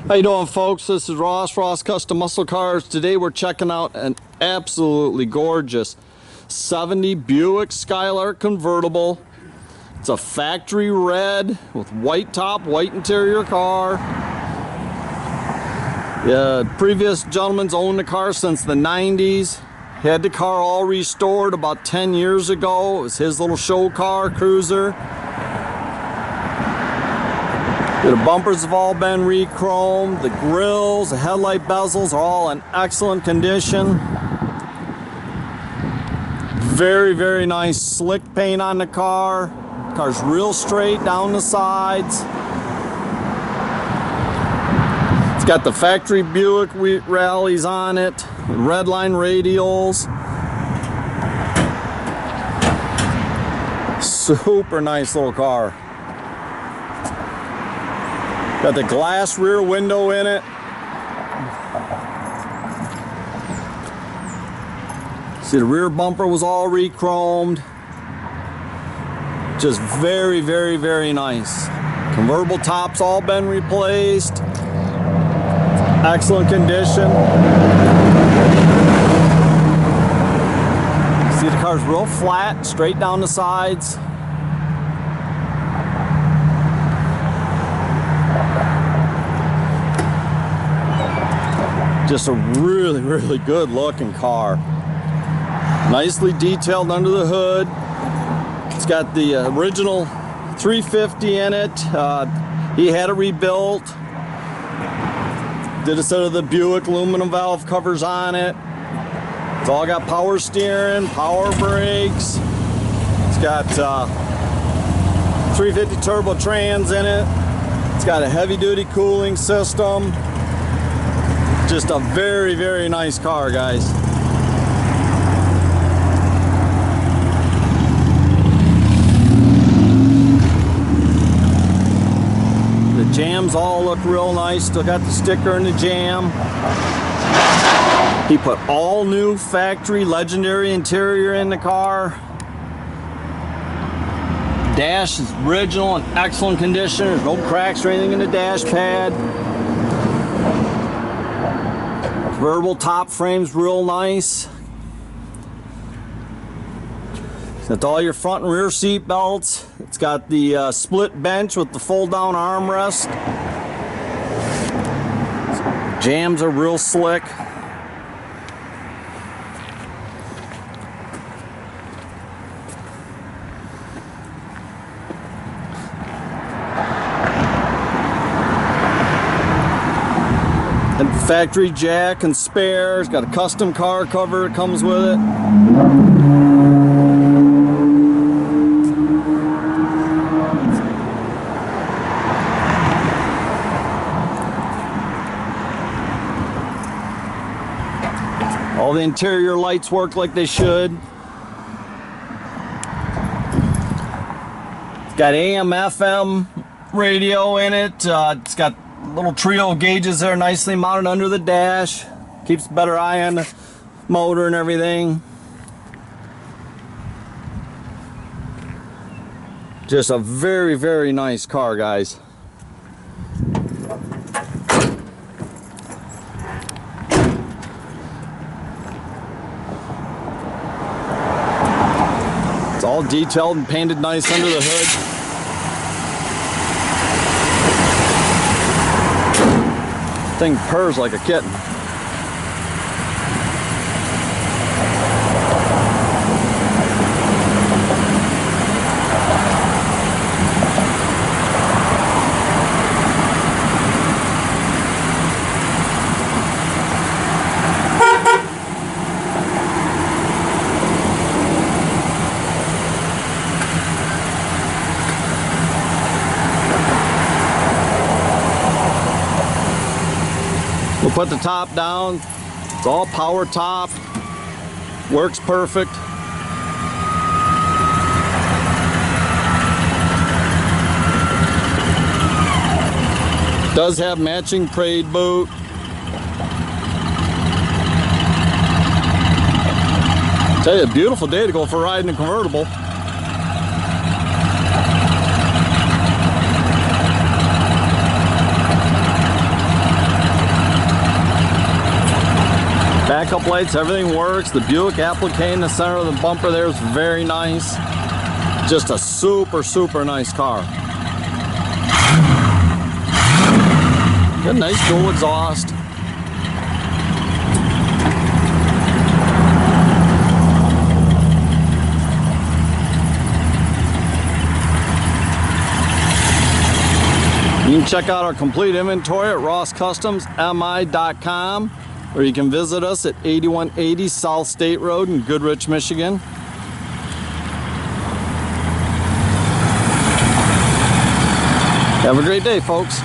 How you doing, folks? This is Ross Custom Muscle Cars. Today we're checking out an absolutely gorgeous 70 Buick Skylark Convertible. It's a factory red with white top, white interior car. The previous gentleman's owned the car since the 90s. He had the car all restored about 10 years ago. It was his little show car, cruiser. The bumpers have all been re-chromed. The grills, the headlight bezels are all in excellent condition. Very, very nice slick paint on the car. The car's real straight down the sides. It's got the factory Buick rallies on it, red line radials. Super nice little car. Got the glass rear window in it. See, the rear bumper was all re-chromed. Just very, very, very nice. Convertible top's all been replaced. Excellent condition. See, the car's real flat, straight down the sides. Just a really, really good looking car. Nicely detailed under the hood. It's got the original 350 in it. He had it rebuilt. Did a set of the Buick aluminum valve covers on it. It's all got power steering, power brakes. It's got 350 turbo trans in it. It's got a heavy duty cooling system. Just a very, very nice car, guys. The jams all look real nice. Still got the sticker in the jam. He put all new factory legendary interior in the car. Dash is original and excellent condition. There's no cracks or anything in the dash pad. Convertible top frame's real nice. It's got all your front and rear seat belts. It's got the split bench with the fold down armrest. Jams are real slick. And factory jack and spares. Got a custom car cover that comes with it. All the interior lights work like they should. It's got AM, FM radio in it. It's got little trio gauges there nicely mounted under the dash. Keeps a better eye on the motor and everything. Just a very, very nice car, guys. It's all detailed and painted nice under the hood. Thing purrs like a kitten. We'll put the top down. It's all power top. Works perfect. Does have matching parade boot. Tell you, a beautiful day to go for a ride in a convertible. backup lights, everything works. The Buick applique in the center of the bumper there is very nice. Just a super, super nice car. Got a nice dual exhaust. You can check out our complete inventory at rosscustomsmi.com, or you can visit us at 8180 South State Road in Goodrich, Michigan. Have a great day, folks.